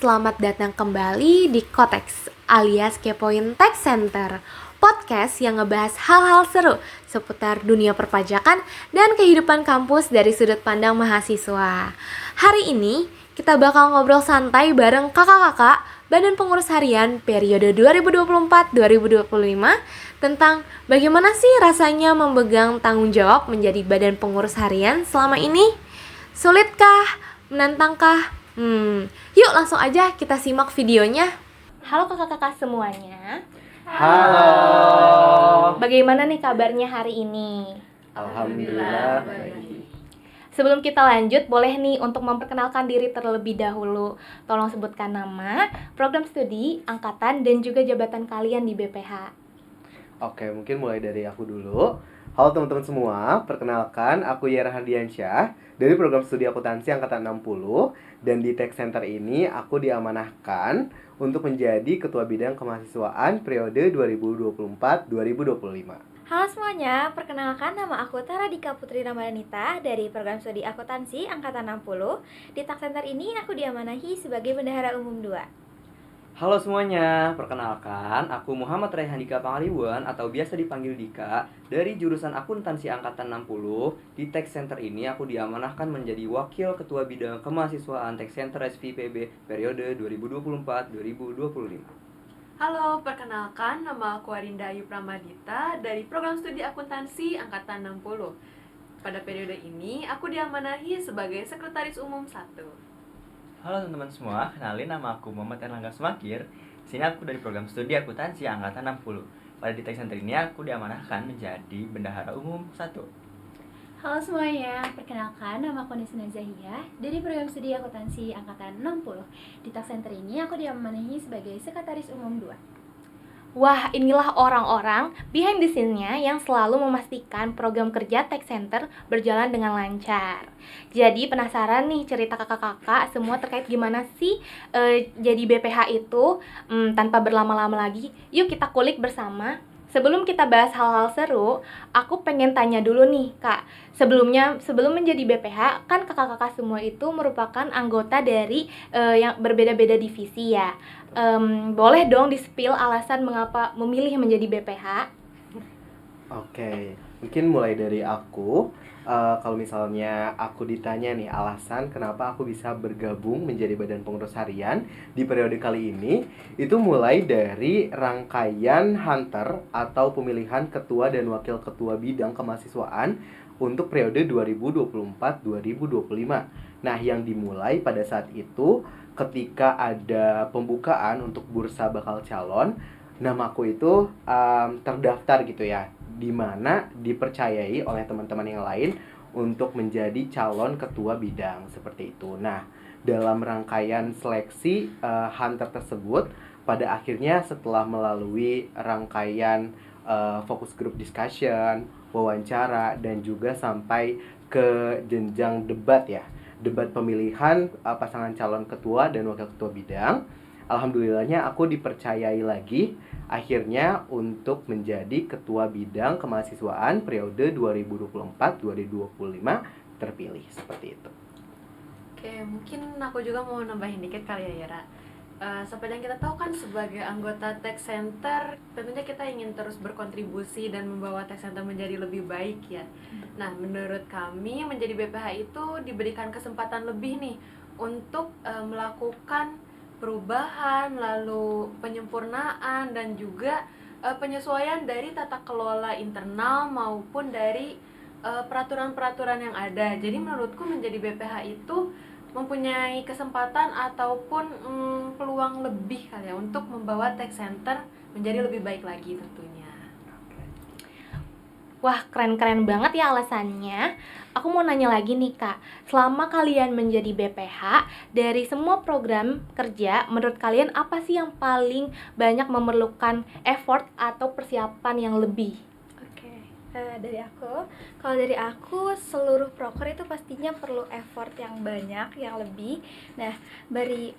selamat datang kembali di Kotex alias Kepoin Tech Center, podcast yang ngebahas hal-hal seru seputar dunia perpajakan dan kehidupan kampus dari sudut pandang mahasiswa. Hari ini kita bakal ngobrol santai bareng kakak-kakak Badan Pengurus Harian periode 2024-2025 tentang bagaimana sih rasanya memegang tanggung jawab menjadi Badan Pengurus Harian selama ini. Sulitkah? Menantangkah? Yuk langsung aja kita simak videonya. Halo kakak-kakak semuanya. Halo. Bagaimana nih kabarnya hari ini? Alhamdulillah baik. Sebelum kita lanjut, boleh nih untuk memperkenalkan diri terlebih dahulu. Tolong sebutkan nama, program studi, angkatan, dan juga jabatan kalian di BPH. Oke, mungkin mulai dari aku dulu. Halo teman-teman semua, perkenalkan aku Yera Hardiansyah dari program studi akuntansi angkatan 60, dan di Tech Center ini aku diamanahkan untuk menjadi ketua bidang kemahasiswaan periode 2024-2025. Halo semuanya, perkenalkan nama aku Tara Dika Putri Ramadanita dari program studi akuntansi angkatan 60. Di Tech Center ini aku diamanahi sebagai bendahara umum 2. Halo semuanya, perkenalkan aku Muhammad Raihan Dika Pangaribuan atau biasa dipanggil Dika dari jurusan akuntansi angkatan 60. Di Tech Center ini aku diamanahkan menjadi wakil ketua bidang kemahasiswaan Tech Center SVPB periode 2024-2025. Halo, perkenalkan nama aku Arinda Ayu Pramadita dari program studi akuntansi angkatan 60. Pada periode ini aku diamanahi sebagai sekretaris umum 1. Halo teman-teman semua, kenalin nama aku Muhammad Erlangga Semakir. Sini aku dari program studi akuntansi angkatan 60. Pada di Tech Center ini aku diamanahkan menjadi bendahara umum 1. Halo semuanya, perkenalkan nama aku Nisina Zahia dari program studi akuntansi angkatan 60. Di Tech Center ini aku diamanahi sebagai sekretaris umum 2. Wah, inilah orang-orang behind the scene-nya yang selalu memastikan program kerja Tech Center berjalan dengan lancar. Jadi penasaran nih cerita kakak-kakak semua terkait gimana sih jadi BPH itu. Tanpa berlama-lama lagi, yuk kita kulik bersama. Sebelum kita bahas hal-hal seru, aku pengen tanya dulu nih Kak. Sebelum menjadi BPH, kan kakak-kakak semua itu merupakan anggota dari yang berbeda-beda divisi ya. Boleh dong di-spill alasan mengapa memilih menjadi BPH? Oke, mungkin mulai dari aku. Kalau misalnya aku ditanya nih alasan kenapa aku bisa bergabung menjadi Badan Pengurus Harian di periode kali ini, itu mulai dari rangkaian hunter atau pemilihan ketua dan wakil ketua bidang kemahasiswaan untuk periode 2024-2025. Nah, yang dimulai pada saat itu ketika ada pembukaan untuk bursa bakal calon, namaku itu terdaftar gitu ya, di mana dipercayai oleh teman-teman yang lain untuk menjadi calon ketua bidang seperti itu. Nah, dalam rangkaian seleksi hunter tersebut, pada akhirnya setelah melalui rangkaian focus group discussion, wawancara, dan juga sampai ke jenjang debat ya, debat pemilihan pasangan calon ketua dan wakil ketua bidang. Alhamdulillahnya aku dipercayai lagi akhirnya untuk menjadi ketua bidang kemahasiswaan periode 2024-2025 terpilih seperti itu. Oke, mungkin aku juga mau nambahin dikit kali ya Yara. Seperti yang kita tahu kan sebagai anggota Tech Center, tentunya kita ingin terus berkontribusi dan membawa Tech Center menjadi lebih baik ya. Nah, menurut kami menjadi BPH itu diberikan kesempatan lebih nih untuk melakukan perubahan, lalu penyempurnaan dan juga penyesuaian dari tata kelola internal maupun dari peraturan-peraturan yang ada. Jadi menurutku menjadi BPH itu mempunyai kesempatan ataupun peluang lebih kali ya untuk membawa Tech Center menjadi lebih baik lagi tentunya. Wah, keren-keren banget ya alasannya. Aku mau nanya lagi nih Kak, selama kalian menjadi BPH, dari semua program kerja, menurut kalian apa sih yang paling banyak memerlukan effort atau persiapan yang lebih? Kalau dari aku seluruh proker itu pastinya perlu effort yang banyak, yang lebih. Nah, dari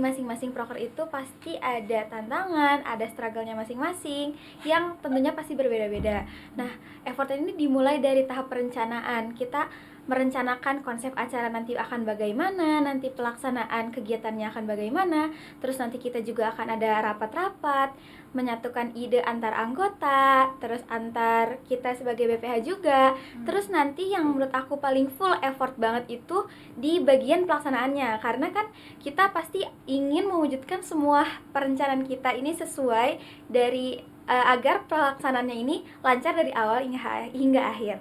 masing-masing proker itu pasti ada tantangan, ada struggle-nya masing-masing yang tentunya pasti berbeda-beda. Nah, effort ini dimulai dari tahap perencanaan. Kita merencanakan konsep acara nanti akan bagaimana, nanti pelaksanaan kegiatannya akan bagaimana. Terus nanti kita juga akan ada rapat-rapat, menyatukan ide antar anggota, terus antar kita sebagai BPH juga. Terus nanti yang menurut aku paling full effort banget itu di bagian pelaksanaannya, karena kan kita pasti ingin mewujudkan semua perencanaan kita ini sesuai dari agar pelaksanaannya ini lancar dari awal hingga akhir.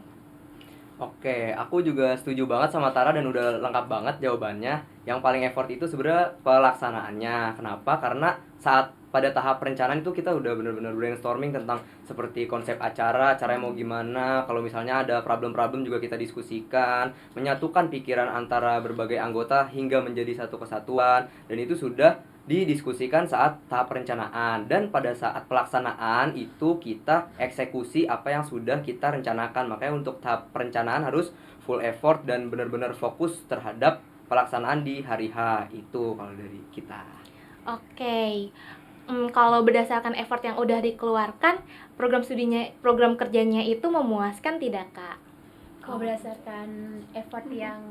Oke, aku juga setuju banget sama Tara dan udah lengkap banget jawabannya. Yang paling effort itu sebenarnya pelaksanaannya. Kenapa? Karena saat pada tahap perencanaan itu kita udah bener-bener brainstorming tentang seperti konsep acaranya mau gimana. Kalau misalnya ada problem-problem juga kita diskusikan, menyatukan pikiran antara berbagai anggota hingga menjadi satu kesatuan. Dan itu sudah didiskusikan saat tahap perencanaan, dan pada saat pelaksanaan itu kita eksekusi apa yang sudah kita rencanakan. Makanya untuk tahap perencanaan harus full effort dan benar-benar fokus terhadap pelaksanaan di hari H itu kalau dari kita. Oke. Kalau berdasarkan effort yang udah dikeluarkan, program kerjanya itu memuaskan tidak, Kak? Kalau berdasarkan effort yang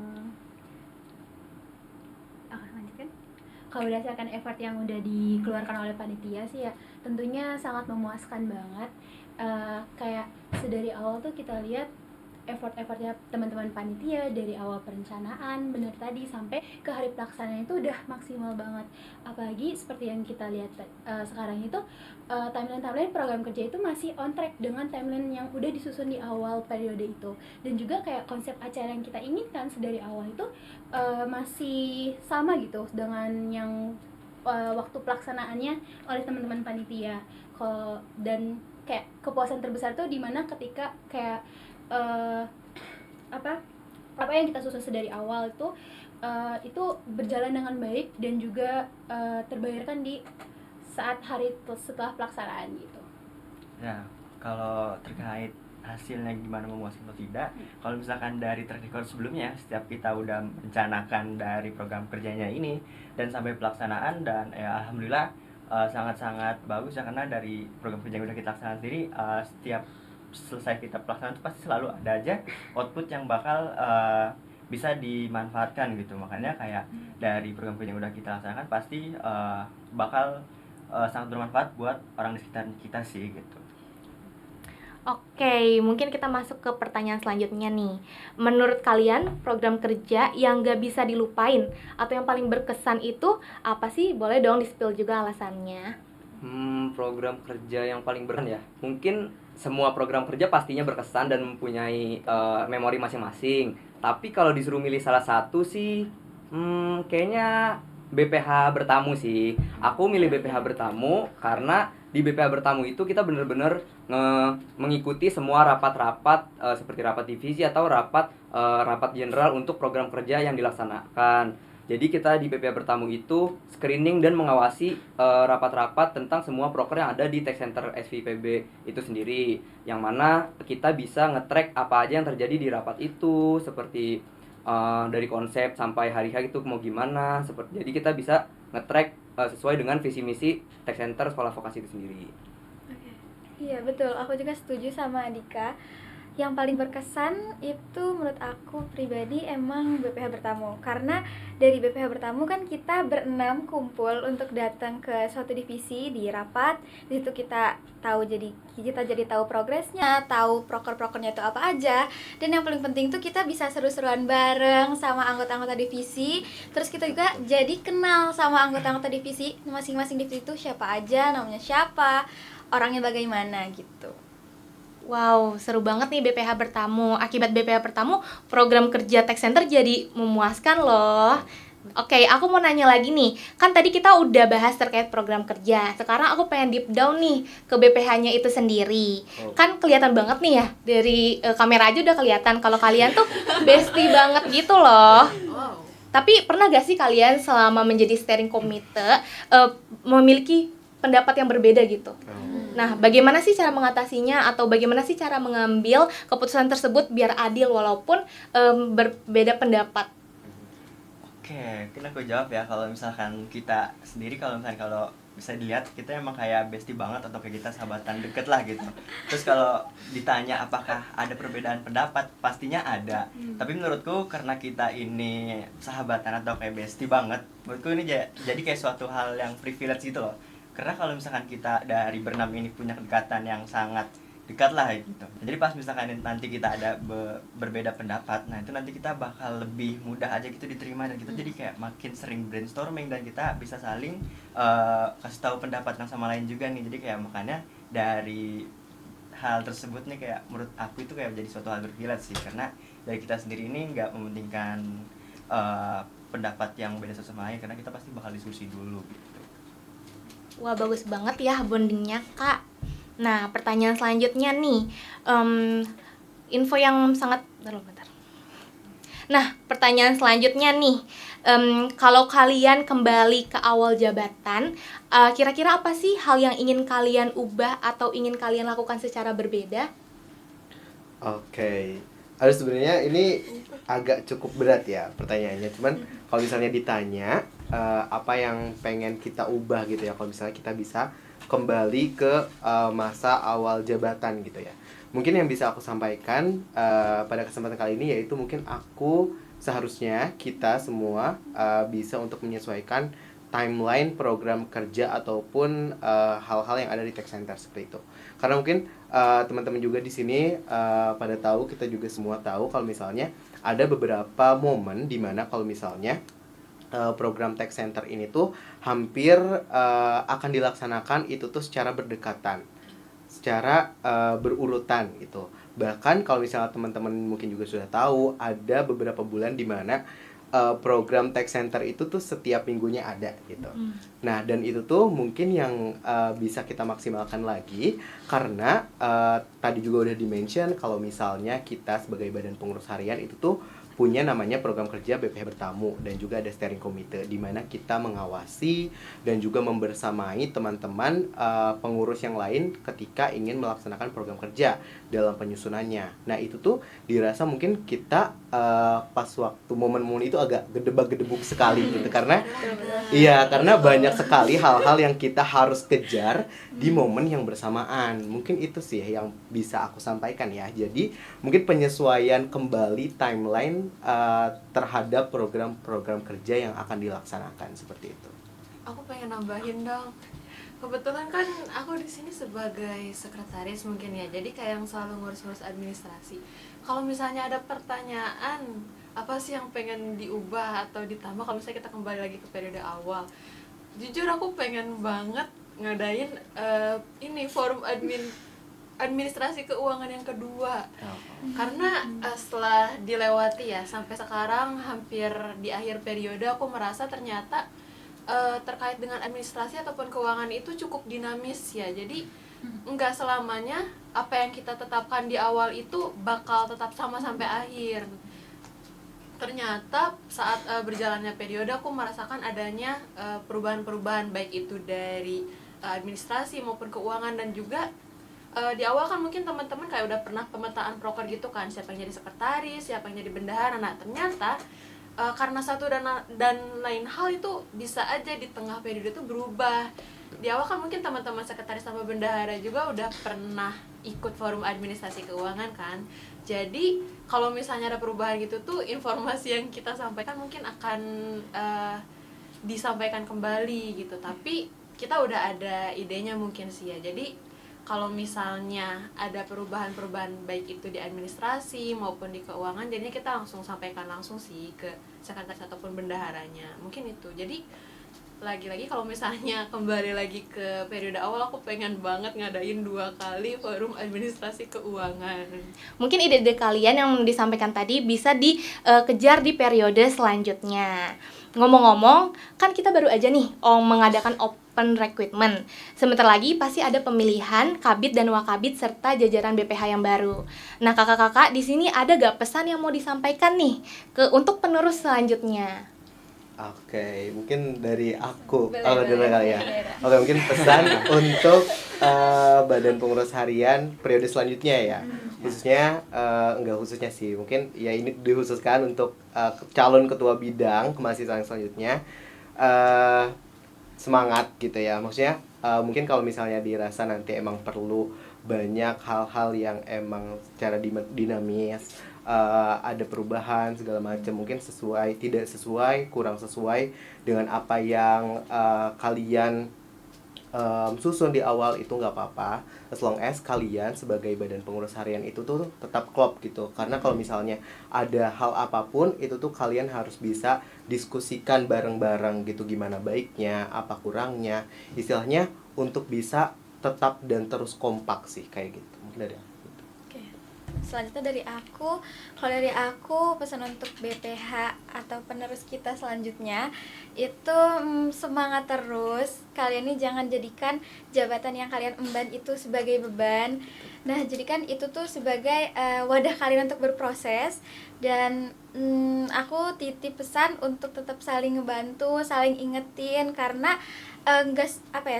Kalau berdasarkan effort yang udah dikeluarkan oleh panitia sih ya tentunya sangat memuaskan banget. Kayak sedari awal tuh kita lihat effort-effortnya teman-teman panitia dari awal perencanaan bener tadi sampai ke hari pelaksanaan itu udah maksimal banget. Apalagi seperti yang kita lihat sekarang itu timeline program kerja itu masih on track dengan timeline yang udah disusun di awal periode itu, dan juga kayak konsep acara yang kita inginkan sedari awal itu masih sama gitu dengan yang waktu pelaksanaannya oleh teman-teman panitia. Dan kayak kepuasan terbesar tuh dimana ketika kayak apa yang kita susun dari awal itu berjalan dengan baik dan juga terbayarkan di saat hari setelah pelaksanaan gitu. Ya, kalau terkait hasilnya gimana memuaskan atau tidak, kalau misalkan dari track record sebelumnya, setiap kita udah merencanakan dari program kerjanya ini dan sampai pelaksanaan, dan ya alhamdulillah sangat-sangat bagus ya, karena dari program kerja yang udah kita laksanakan sendiri, setiap selesai kita pelaksanaan itu pasti selalu ada aja output yang bakal bisa dimanfaatkan gitu. Makanya kayak dari program kerja yang udah kita laksanakan pasti bakal sangat bermanfaat buat orang di sekitar kita sih gitu. Oke, mungkin kita masuk ke pertanyaan selanjutnya nih. Menurut kalian, program kerja yang gak bisa dilupain atau yang paling berkesan itu apa sih? Boleh dong di-spill juga alasannya. Program kerja yang paling berkesan ya. Mungkin semua program kerja pastinya berkesan dan mempunyai memori masing-masing. Tapi kalau disuruh milih salah satu sih, kayaknya BPH bertamu sih. Aku milih BPH bertamu karena di BPH bertamu itu kita bener-bener mengikuti semua rapat-rapat seperti rapat divisi atau rapat general untuk program kerja yang dilaksanakan. Jadi kita di BPH bertamu itu screening dan mengawasi rapat-rapat tentang semua proker yang ada di Tech Center SVPB itu sendiri. Yang mana kita bisa nge-track apa aja yang terjadi di rapat itu, seperti dari konsep sampai hari H itu mau gimana. Jadi kita bisa nge-track sesuai dengan visi misi Tech Center Sekolah Vokasi itu sendiri. Iya betul, aku juga setuju sama Adika. Yang paling berkesan itu menurut aku pribadi emang BPH bertamu. Karena dari BPH bertamu kan kita berenam kumpul untuk datang ke suatu divisi di rapat. Di situ kita jadi tahu progresnya, tahu proker-prokernya itu apa aja. Dan yang paling penting tuh kita bisa seru-seruan bareng sama anggota-anggota divisi. Terus kita juga jadi kenal sama anggota-anggota divisi, masing-masing divisi itu siapa aja, namanya siapa, orangnya bagaimana gitu. Wow, seru banget nih BPH bertamu. Akibat BPH bertamu, program kerja Tech Center jadi memuaskan loh. Oke, aku mau nanya lagi nih. Kan tadi kita udah bahas terkait program kerja. Sekarang aku pengen deep down nih ke BPH-nya itu sendiri. Kan kelihatan banget nih ya, dari kamera aja udah kelihatan kalau kalian tuh bestie banget gitu loh. Tapi pernah gak sih kalian selama menjadi steering komite memiliki pendapat yang berbeda gitu? Nah, bagaimana sih cara mengatasinya atau bagaimana sih cara mengambil keputusan tersebut biar adil walaupun berbeda pendapat? Oke, mungkin aku jawab ya. Kalau misalkan kita sendiri, kalau bisa dilihat kita emang kayak bestie banget atau kayak kita sahabatan deket lah gitu. Terus kalau ditanya apakah ada perbedaan pendapat, pastinya ada. Tapi menurutku karena kita ini sahabatan atau kayak bestie banget, menurutku ini jadi kayak suatu hal yang privilege gitu loh. Karena kalau misalkan kita dari berenam ini punya kedekatan yang sangat dekat lah gitu. Jadi pas misalkan nanti kita ada berbeda pendapat, nah itu nanti kita bakal lebih mudah aja gitu diterima, dan kita jadi kayak makin sering brainstorming dan kita bisa saling kasih tahu pendapat yang sama lain juga nih. Jadi kayak makanya dari hal tersebut nih kayak menurut aku itu kayak jadi suatu hal privilege sih, karena dari kita sendiri ini nggak mementingkan pendapat yang beda satu sama lain, karena kita pasti bakal diskusi dulu gitu. Wah, bagus banget ya bondingnya, Kak. Nah, pertanyaan selanjutnya nih, info yang sangat... bentar. Nah, pertanyaan selanjutnya nih, kalau kalian kembali ke awal jabatan, kira-kira apa sih hal yang ingin kalian ubah atau ingin kalian lakukan secara berbeda? Oke. Aduh, sebenarnya ini agak cukup berat ya pertanyaannya. Cuman kalau misalnya ditanya apa yang pengen kita ubah gitu ya, kalau misalnya kita bisa kembali ke masa awal jabatan gitu ya. Mungkin yang bisa aku sampaikan pada kesempatan kali ini yaitu mungkin seharusnya kita semua bisa untuk menyesuaikan timeline program kerja ataupun hal-hal yang ada di tech center seperti itu. Karena mungkin teman-teman juga di sini pada tahu, kita juga semua tahu kalau misalnya ada beberapa momen di mana kalau misalnya program tech center ini tuh hampir akan dilaksanakan itu tuh secara berdekatan, secara berurutan gitu. Bahkan kalau misalnya teman-teman mungkin juga sudah tahu, ada beberapa bulan di mana program tech center itu tuh setiap minggunya ada gitu. Nah, dan itu tuh mungkin yang bisa kita maksimalkan lagi, karena tadi juga udah di-mention kalau misalnya kita sebagai badan pengurus harian itu tuh punya namanya program kerja BPH Bertamu, dan juga ada steering committee di mana kita mengawasi dan juga membersamai teman-teman pengurus yang lain ketika ingin melaksanakan program kerja dalam penyusunannya. Nah, itu tuh dirasa mungkin kita pas waktu momen-momen itu agak gedebak-gedebuk sekali gitu, karena karena banyak sekali hal-hal yang kita harus kejar di momen yang bersamaan. Mungkin itu sih yang bisa aku sampaikan ya. Jadi mungkin penyesuaian kembali timeline terhadap program-program kerja yang akan dilaksanakan seperti itu. Aku pengen nambahin dong. Kebetulan kan aku di sini sebagai sekretaris mungkin ya. Jadi kayak yang selalu ngurus-ngurus administrasi. Kalau misalnya ada pertanyaan, apa sih yang pengen diubah atau ditambah kalau misalnya kita kembali lagi ke periode awal? Jujur aku pengen banget ngadain ini forum administrasi keuangan yang kedua. Karena setelah dilewati ya sampai sekarang hampir di akhir periode, aku merasa ternyata terkait dengan administrasi ataupun keuangan itu cukup dinamis ya. Jadi enggak selamanya apa yang kita tetapkan di awal itu bakal tetap sama sampai akhir. Ternyata saat berjalannya periode aku merasakan adanya perubahan-perubahan, baik itu dari administrasi maupun keuangan. Dan juga di awal kan mungkin teman-teman kayak udah pernah pemetaan proker gitu kan, siapa yang jadi sekretaris, siapa yang jadi bendahara. Nah, ternyata karena satu dan lain hal itu bisa aja di tengah periode itu berubah. Di awal kan mungkin teman-teman sekretaris sama bendahara juga udah pernah ikut forum administrasi keuangan kan. Jadi kalau misalnya ada perubahan gitu tuh, informasi yang kita sampaikan mungkin akan disampaikan kembali gitu. Tapi kita udah ada idenya mungkin sih ya. Jadi kalau misalnya ada perubahan-perubahan baik itu di administrasi maupun di keuangan, jadinya kita langsung sampaikan langsung sih ke sekretaris ataupun bendaharanya. Mungkin itu. Jadi lagi-lagi kalau misalnya kembali lagi ke periode awal, aku pengen banget ngadain 2 kali forum administrasi keuangan. Mungkin ide-ide kalian yang disampaikan tadi bisa dikejar di periode selanjutnya. Ngomong-ngomong, kan kita baru aja nih mengadakan open recruitment. Sebentar lagi pasti ada pemilihan kabid dan wakabid serta jajaran BPH yang baru. Nah, kakak-kakak di sini ada gak pesan yang mau disampaikan nih untuk penerus selanjutnya? Oke, mungkin dari aku dulu kali ya. Oke, mungkin pesan untuk badan pengurus harian periode selanjutnya ya. Khususnya enggak khususnya sih, mungkin ya ini dikhususkan untuk calon ketua bidang kemahasiswaan selanjutnya. semangat gitu ya. Maksudnya mungkin kalau misalnya dirasa nanti emang perlu banyak hal-hal yang emang secara dinamis, ada perubahan segala macam, mungkin sesuai, tidak sesuai, kurang sesuai dengan apa yang kalian susun di awal, itu nggak apa-apa, as long as kalian sebagai badan pengurus harian itu tuh tetap klop gitu. Karena kalau misalnya ada hal apapun itu tuh kalian harus bisa diskusikan bareng-bareng gitu, gimana baiknya, apa kurangnya, istilahnya untuk bisa tetap dan terus kompak sih, kayak gitu. Mungkin ada gitu. Oke. Selanjutnya dari aku, kalau dari aku pesan untuk BPH atau penerus kita selanjutnya itu semangat terus. Kalian ini jangan jadikan jabatan yang kalian emban itu sebagai beban. Nah, jadikan itu tuh sebagai wadah kalian untuk berproses. Dan aku titip pesan untuk tetap saling ngebantu, saling ingetin, karena enggak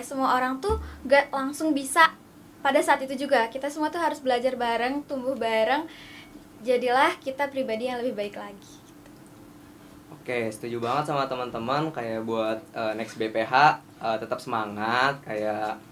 semua orang tuh enggak langsung bisa pada saat itu juga. Kita semua tuh harus belajar bareng, tumbuh bareng. Jadilah kita pribadi yang lebih baik lagi. Oke, setuju banget sama teman-teman. Kayak buat next BPH tetap semangat. Kayak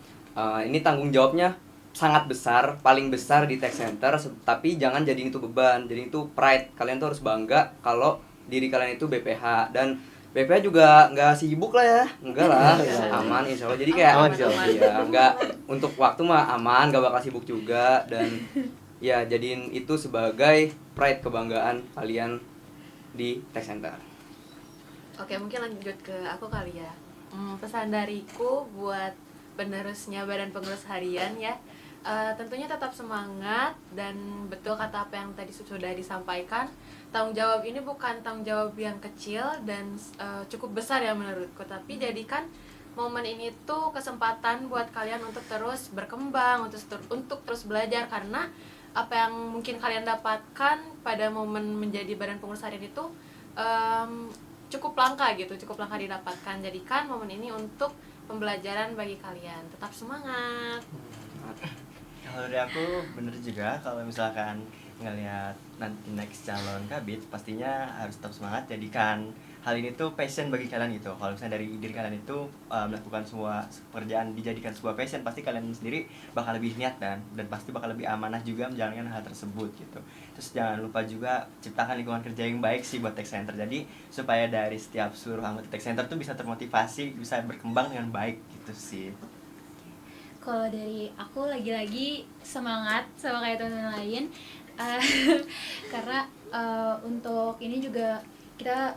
ini tanggung jawabnya sangat besar, paling besar di tech center. Tapi jangan jadiin itu beban, jadi itu pride. Kalian tuh harus bangga kalau diri kalian itu BPH. Dan BPH juga nggak sibuk lah ya, enggak lah, aman insya Allah. Jadi kayak ya nggak, untuk waktu mah aman, nggak bakal sibuk juga. Dan ya jadiin itu sebagai pride, kebanggaan kalian di tech center. Oke, mungkin lanjut ke aku kali ya. Pesan dariku buat penerusnya badan pengurus harian ya, tentunya tetap semangat. Dan betul kata apa yang tadi sudah disampaikan, tanggung jawab ini bukan tanggung jawab yang kecil dan cukup besar ya menurutku. Tapi jadikan momen ini tuh kesempatan buat kalian untuk terus berkembang, untuk terus belajar. Karena apa yang mungkin kalian dapatkan pada momen menjadi badan pengurus harian itu cukup langka gitu, cukup langka didapatkan. Jadikan momen ini untuk pembelajaran bagi kalian. Tetap semangat. Kalau dari aku bener juga, kalau misalkan ngelihat nanti next calon kabit, pastinya harus tetap semangat. Jadikan hal ini tuh passion bagi kalian gitu. Kalau misalnya dari diri kalian itu melakukan semua pekerjaan dijadikan sebuah passion, pasti kalian sendiri bakal lebih niat dan pasti bakal lebih amanah juga menjalankan hal tersebut gitu. Terus jangan lupa juga ciptakan lingkungan kerja yang baik sih buat tech center. Jadi supaya dari setiap seluruh anggota tech center tuh bisa termotivasi, bisa berkembang dengan baik gitu sih. Kalau dari aku lagi-lagi semangat sama kayak teman-teman lain. Karena untuk ini juga kita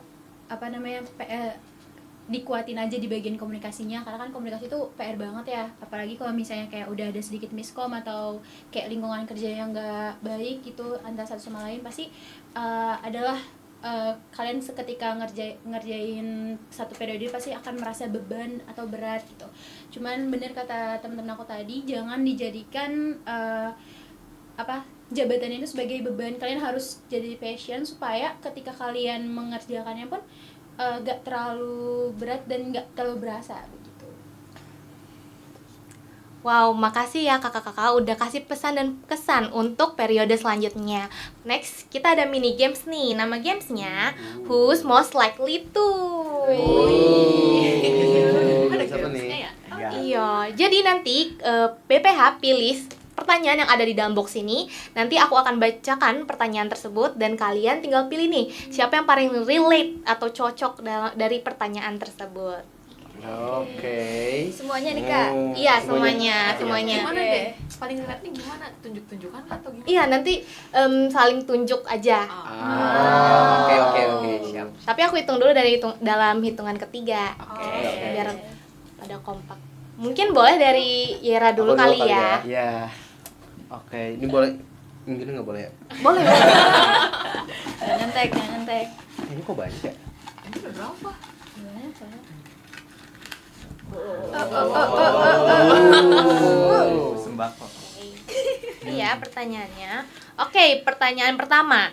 dikuatin aja di bagian komunikasinya, karena kan komunikasi itu PR banget ya, apalagi kalau misalnya kayak udah ada sedikit miskom atau kayak lingkungan kerja yang nggak baik gitu antara satu sama lain, pasti adalah kalian seketika ngerjain satu periode pasti akan merasa beban atau berat gitu. Cuman bener kata teman-teman aku tadi, jangan dijadikan jabatan itu sebagai beban. Kalian harus jadi passion supaya ketika kalian mengerjakannya pun gak terlalu berat dan gak terlalu berasa begitu. Wow, makasih ya kakak-kakak udah kasih pesan dan kesan untuk periode selanjutnya. Next, kita ada mini games nih. Nama gamesnya Who's Most Likely To. Ada Siapa gamesnya nih? ya? Iya, jadi nanti BPH pilih pertanyaan yang ada di dalam box ini. Nanti aku akan bacakan pertanyaan tersebut dan kalian tinggal pilih nih siapa yang paling relate atau cocok dari pertanyaan tersebut. Oke. Semuanya nih Kak. Iya, semuanya. Gimana deh? Paling relate nih gimana? Tunjuk-tunjukan atau gimana? Iya, nanti saling tunjuk aja. Oke, siap. Tapi aku hitung dulu dalam hitungan ketiga. Oke. Biar pada kompak. Mungkin boleh dari Yera dulu Aku kali ya. Iya. Oke, ini boleh. Ini nggak boleh ya? Boleh. Jangan nyentek. Ini kok banyak ya? Ini udah berapa? Gimana Kak? Sembako. Ini ya pertanyaannya. Oke, pertanyaan pertama.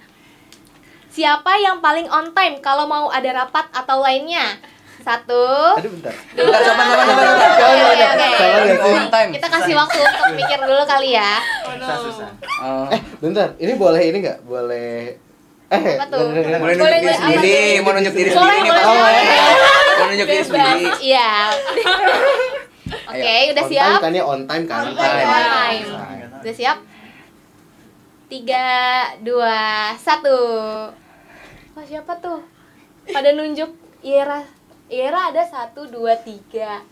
Siapa yang paling on time kalau mau ada rapat atau lainnya? 1. Aduh, bentar. Sabar. Oke. On time. Kita kasih waktu untuk mikir dulu kali ya. Susah. Bentar. Ini boleh ini nggak? Boleh. Apa tuh? Boleh nunjuk diri sendiri, mau nunjuk diri sendiri. Boleh. Mau nunjukin sendiri. Iya. Oke, udah On siap? time kan ya, on time kan? On time. Udah siap? 3, 2, 1. Wah, siapa tuh? Pada nunjuk Yera. Yera ada 1, 2, 3.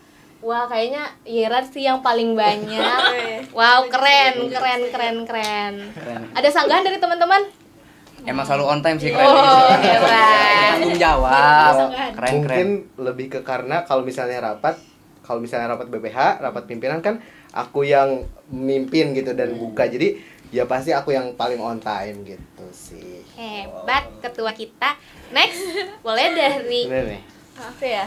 Wah, kayaknya Yera sih yang paling banyak. Wow, keren. Ada sanggahan dari teman-teman? Emang selalu on time sih, keren. Oh, hebat. Tanggung jawab. Keren. Mungkin lebih ke karena kalau misalnya rapat BPH, rapat pimpinan kan aku yang mimpin gitu dan buka. Jadi ya pasti aku yang paling on time gitu sih. Hebat ketua kita. Next, boleh dari Bener nih. Maaf ya.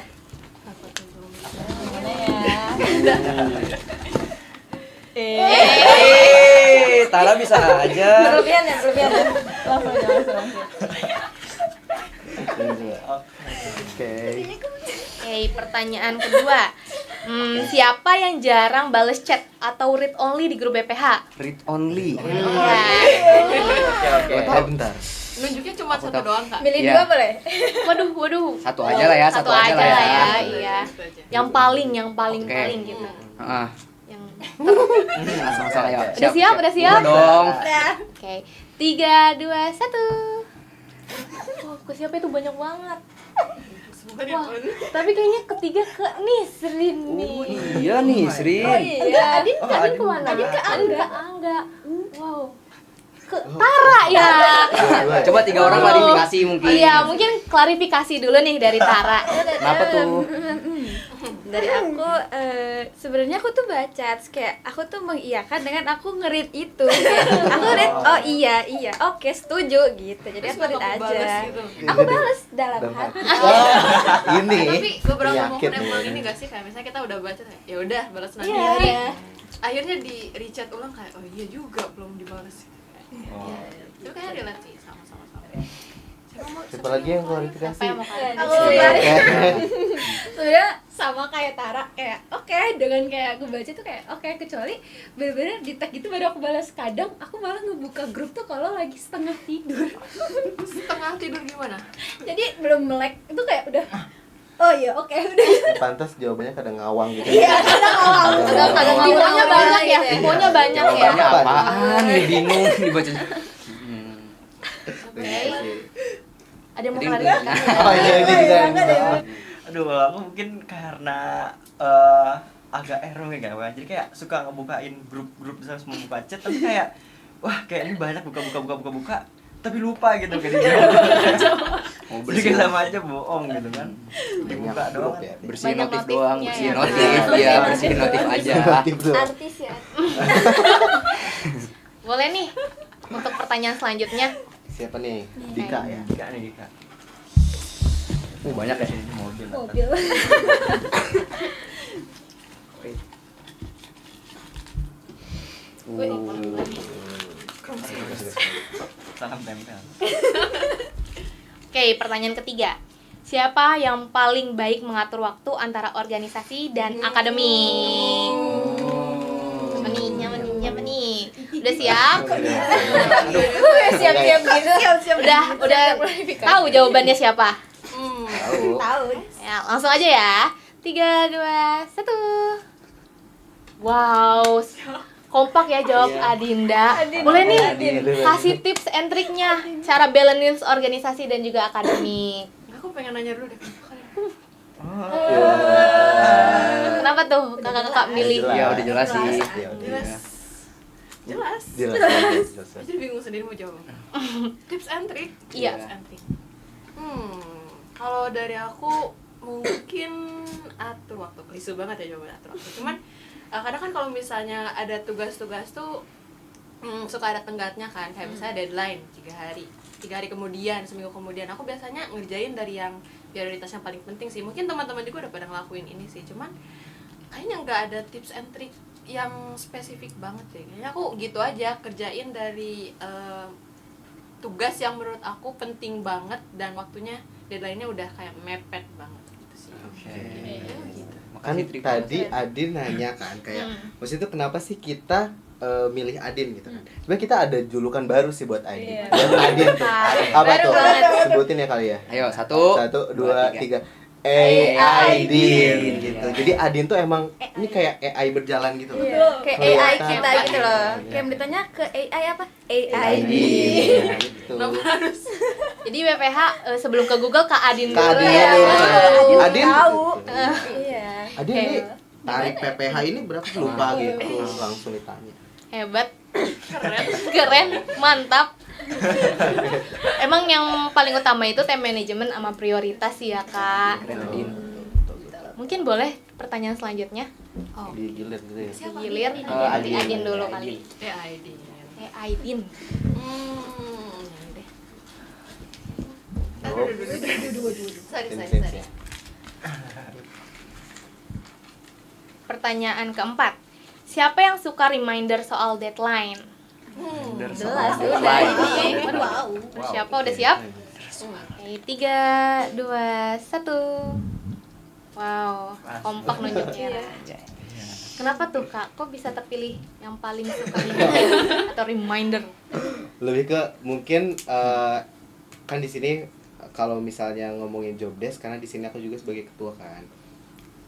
Tara bisa aja. Berlebihan ya. Langsung aja. Oke. Oke, pertanyaan kedua. Siapa yang jarang bales chat atau read only di grup BPH? Read only. Gua tahu bentar. Nunjuknya cuma Aku satu tahu. doang kak. Milih Iya. 2 boleh? Waduh. Satu aja lah ya, Satu aja lah ya. Gitu Iya. aja. Yang paling Oke. gitu. Heeh. Yang Langsung ayo. Udah siap? Udah dong. Oke. 3, 2, 1. Wah, ke siapa itu banyak banget. Wah, tapi kayaknya ketiga ke Nisrin nih. Iya nih, Sri. Enggak, Adin kemana? Adin ke Angga. Wow. Ke Tara ya. Coba 3 orang klarifikasi mungkin. Iya, mungkin klarifikasi dulu nih dari Tara. Kenapa tuh? Dari aku sebenarnya aku tuh baca terus kayak aku tuh mengiyakan dengan aku ngerit itu. Kayak, aku read oh iya oke setuju gitu. Jadi Terus aku read kenapa aku aja. balas gitu? Aku balas dalam hati. Ini Tapi beberapa penyakit momen emang nih. ini gak sih kayak misalnya kita udah baca ya udah balas nanti. Iya. Akhirnya di rechat ulang kayak oh iya juga belum dibalas. Itu kayak relate sih sama-sama. Siapa lagi yang klarifikasi? Siapa yang mau Aku klarifikasi? sebenarnya sama kayak Tara kayak oke dengan kayak aku baca tuh kayak oke kecuali bener-bener di tag itu baru aku balas. Kadang aku malah ngebuka grup tuh kalau lagi setengah tidur. Setengah tidur gimana? Jadi belum melek itu kayak udah oh iya oke udah. Pantas jawabannya kadang ngawang gitu. Iya kadang awal Kadang infonya banyak ya, infonya banyak ya. Jawabannya apaan? Nih bingung dibacanya. Oke. Ada yang mau Jadi- klarifikasi? Oh iya ini juga. Aduh, aku mungkin karena agak error ya kawan. Jadi kayak suka ngebukain grup-grup misalnya semua buka chat tapi kayak wah kayak ini banyak buka tapi lupa gitu kayak dia. Mau Jadi kayak sama aja bohong gitu kan. Dibuka Banyak doang. grup ya. bersihin Banyak notif doang, notifnya bersihin ya. notif ya, bersihin notif aja. Notif tuh. artis ya. Boleh nih untuk pertanyaan selanjutnya. Siapa nih? Dika ya. Dika nih Dika. Banyak ya. Ini mobil. Mobil. Salam tempel. Oke, pertanyaan ketiga. Siapa yang paling baik mengatur waktu antara organisasi dan akademik? Siapa nih? Udah siap? Siap-siap gitu. Udah tahu jawabannya siapa? Tahu. Tahu. Ya, langsung aja ya. 3, 2, 1. Wow. Kompak ya jawab Adinda. Boleh nih kasih tips and triknya cara balance organisasi dan juga akademik. Aku pengen nanya dulu deh. Kenapa tuh kakak-kakak milih? Ya udah jelas sih. Jelas. Jelas. Jadi bingung sendiri mau jawab. Tips and trick. Iya. Tips and trick. Kalau dari aku mungkin atur waktu. Klise banget ya jawaban atur waktu. Cuman kadang kan kalau misalnya ada tugas-tugas tuh suka ada tenggatnya kan, kayak misalnya deadline 3 hari kemudian, seminggu kemudian aku biasanya ngerjain dari yang prioritas yang paling penting sih. Mungkin teman-teman juga udah pada ngelakuin ini sih, cuman kayaknya nggak ada tips and trick yang spesifik banget deh. Kayaknya aku gitu aja kerjain dari tugas yang menurut aku penting banget dan waktunya deadline-nya udah kayak mepet banget gitu sih. Oke. Ya, gitu. Kan tadi Adin nanya kan kayak maksudnya itu kenapa sih kita milih Adin gitu kan. Sebenarnya kita ada julukan baru sih buat Adin. Iya. Buat Adin tuh. Apa Baru tuh? banget. Sebutin ya kali ya. Ayo, 1, 1, 2, 3. AI Din gitu. Jadi Adin tuh emang ini kayak AI berjalan gitu loh. Kayak AI kita gitu loh. Kayak ditanya ke AI apa? AI Iya, gitu. Jadi BPH sebelum ke Google ke Adin Kak dulu Adin ya. dulu. Adin tahu. gitu. Iya. Adin ini tarik PPH ini berapa lupa gitu langsung ditanya. Hebat. Keren, mantap. Emang yang paling utama itu time management sama prioritas sih ya, Kak. Adin. Mungkin boleh pertanyaan selanjutnya? Digilir gitu ya. Gilir, nanti Adin dulu kali. ID. Aidin. Ini deh. Sorry. Sense ya. Pertanyaan keempat. Siapa yang suka reminder soal deadline? Jelas udah. Waduh. Siapa udah siap? Oke, 3, 2, 1. Wow, kompak nunjuknya. Kenapa tuh, Kak? Kok bisa terpilih yang paling suka reminder atau reminder? Lebih ke mungkin kan di sini kalau misalnya ngomongin job desk, karena di sini aku juga sebagai ketua kan.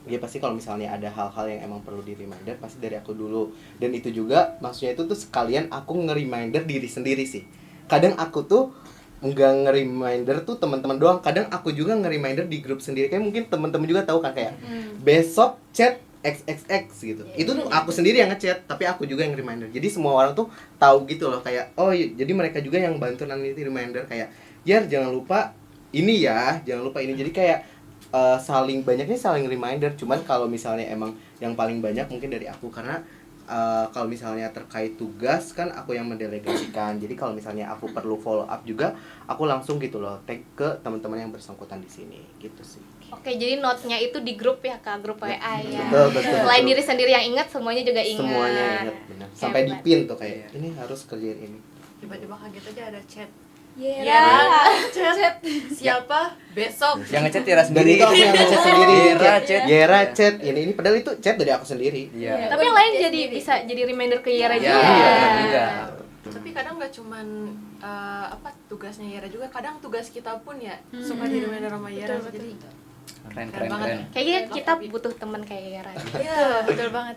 Ya pasti kalau misalnya ada hal-hal yang emang perlu di reminder pasti dari aku dulu. Dan itu juga maksudnya itu tuh sekalian aku nge-reminder diri sendiri sih. Kadang aku tuh nggak nge-reminder tuh teman-teman doang, kadang aku juga nge-reminder di grup sendiri. Kayak mungkin teman-teman juga tahu kan kayak besok chat XXX gitu. Itu tuh aku sendiri yang ngechat, tapi aku juga yang reminder. Jadi semua orang tuh tahu gitu loh kayak oh jadi mereka juga yang bantu nanti reminder kayak ya jangan lupa ini ya, jangan lupa ini. Jadi kayak saling reminder. Cuman kalau misalnya emang yang paling banyak mungkin dari aku karena kalau misalnya terkait tugas kan aku yang mendelegasikan. Jadi kalau misalnya aku perlu follow up juga aku langsung gitu loh tag ke teman-teman yang bersangkutan di sini gitu sih. Oke, jadi note-nya itu di grup ya, Kak, grup WA ya. Betul. Selain diri sendiri yang ingat, semuanya juga ingat. Semuanya ingat benar. Sampai di Hebat. pin tuh kayak ini harus kerjain ini. Tiba-tiba kaget aja ada chat. Yera. Chat. Siapa? Besok. Yang ngechat Yera Dan sendiri. itu aku yang ngechat sendiri. Yera chat. Yera chat. Ini padahal itu chat dari aku sendiri. Iya. Tapi yang lain jadi bisa jadi reminder ke Yara Iya, juga. juga. Tapi kadang nggak cuman tugasnya Yera juga, kadang tugas kita pun ya suka di reminder sama Yera. Jadi Keren. Kayaknya kita butuh teman kayak Yara. Iya, betul banget.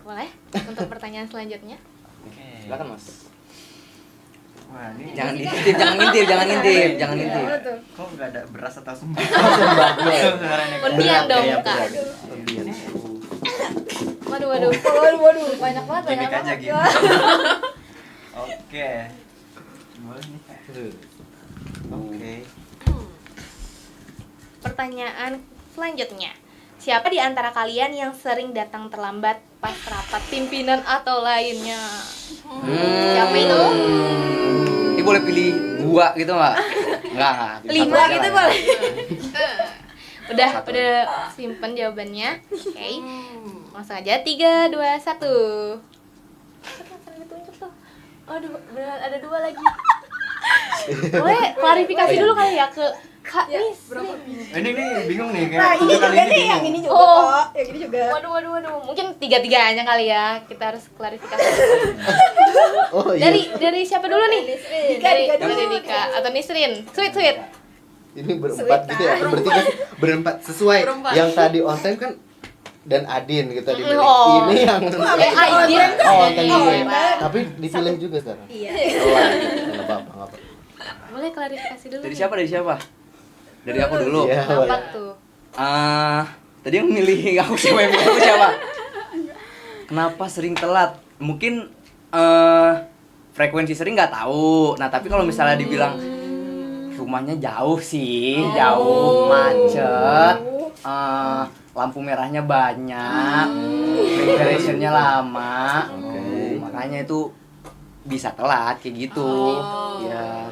Boleh? Untuk pertanyaan selanjutnya. Oke. Silakan Mas. Wah, ini Jangan ngintip. kok nggak ada beras atau sembah? Undian dong, Kayak Kak. berat. Undian. Waduh. Waduh, banyak banget. Gimik aja gitu. Oke. Boleh nih. Oke. Pertanyaan selanjutnya. Siapa di antara kalian yang sering datang terlambat pas rapat pimpinan atau lainnya? Siapa itu? Ini boleh pilih 2 gitu nggak? Nggak. 5 Satu aja gitu lah ya. boleh. Udah simpen jawabannya. Oke. Langsung aja 3, 2, 1. Ditunjuk tuh. Aduh, beneran ada 2 lagi. Boleh klarifikasi dulu kali ya ke Kak Nis. Ini bingung nih kayak kali ini bingung. Yang ini juga Oh. kok. Yang ini juga. Waduh. Mungkin 3-3-nya kali ya. Kita harus klarifikasi. Oh iya. Dari siapa dulu nih? Dari Dika dulu. Dika atau Nisrin. Sweet. Ini berempat gitu ya. Berempat sesuai Berempat. yang tadi on time kan dan Adin gitu tadi. Oh. Ini yang Aidin. oh on time juga. Iya. Tapi dipilih juga sekarang. Iya. Enggak apa-apa. Boleh klarifikasi dulu. Dari nih. siapa? Dari aku dulu. Iya. Kenapa tuh? Tadi yang milih aku siapa? Kenapa sering telat? Mungkin frekuensi sering nggak tahu. Nah tapi kalau misalnya dibilang rumahnya jauh sih, jauh, macet, lampu merahnya banyak, preparationnya lama, makanya itu bisa telat kayak gitu. Ya.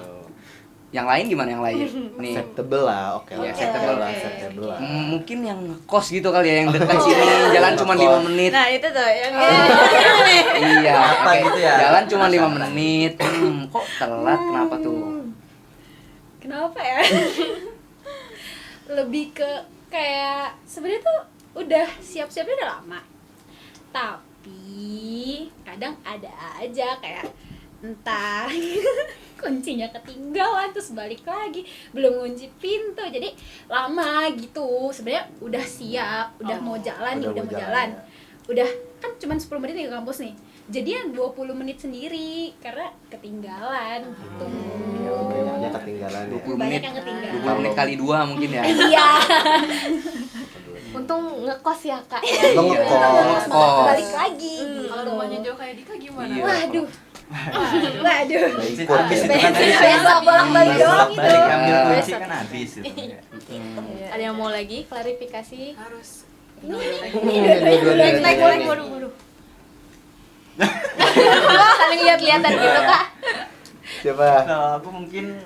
Yang lain gimana yang lain? Nih. Acceptable lah, oke. Iya, Acceptable lah, oke. acceptable lah. Mungkin yang kos gitu kali ya, yang dekat sini jalan cuma 5 menit. Nah, itu tuh yang Iya, Apa oke. gitu ya? Jalan cuma 5 menit. Kok telat? Kenapa tuh? Kenapa ya? Lebih ke kayak sebenarnya tuh udah siap-siapnya udah lama. Tapi kadang ada aja kayak entah kunci kuncinya ketinggalan, terus balik lagi belum ngunci pintu, jadi lama gitu. Sebenarnya udah siap, udah mau jalan nih, udah mau jalan. Udah kan cuma 10 menit ke kampus nih, jadian 20 menit sendiri karena ketinggalan gitu. Banyak ketinggalan ya. 20 Banyak menit. yang ketinggalan. 20 menit kali 2 mungkin ya. Iya. Untung ngekos ya kak. Untung Iya. ngekos. Ngekos. Balik lagi. Kalau rumahnya jauh kayak Dika gimana? Iya. Waduh. Waduh. Ikut Habis ya. itu kan tadi Besok bolak-balik doang balik gitu. ambil kunci Besok. kan habis itu. Ada yang mau lagi klarifikasi? Harus Naik waduh. Saling lihat-lihatan gitu kak. Siapa? Kalau aku mungkin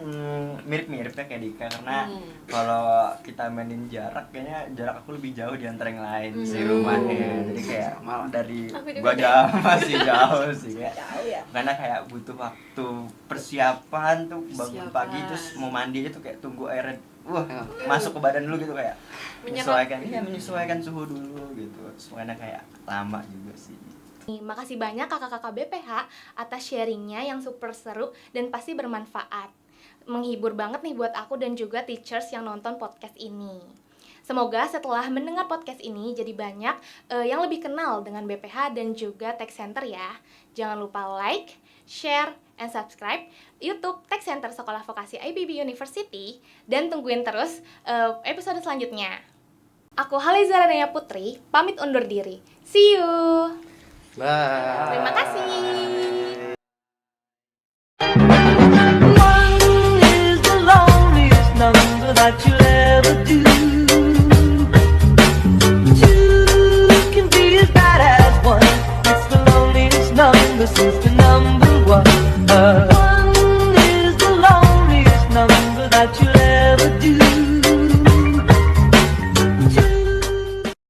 mirip-mirip ya kayak Dika, karena kalau kita mainin jarak, kayaknya jarak aku lebih jauh di antara yang lain sih rumahnya. Jadi kayak malah dari gua jauh masih jauh sih kayak. Karena kayak butuh waktu persiapan tuh bangun pagi terus mau mandi itu kayak tunggu airnya masuk ke badan dulu gitu, kayak menyesuaikan suhu dulu gitu. Makanya kayak lama juga sih. Makasih banyak kakak-kakak BPH atas sharingnya yang super seru dan pasti bermanfaat. Menghibur banget nih buat aku dan juga teachers yang nonton podcast ini. Semoga setelah mendengar podcast ini jadi banyak yang lebih kenal dengan BPH dan juga Tech Center ya. Jangan lupa like, share, and subscribe YouTube Tech Center Sekolah Vokasi IPB University dan tungguin terus episode selanjutnya. Aku Haliza Renaya Putri, pamit undur diri. See you! Bye. Terima kasih. One is the loneliest number that you'll ever do. Two can be as bad as one. It's the loneliest number since the number one. One is the loneliest number that you'll ever do.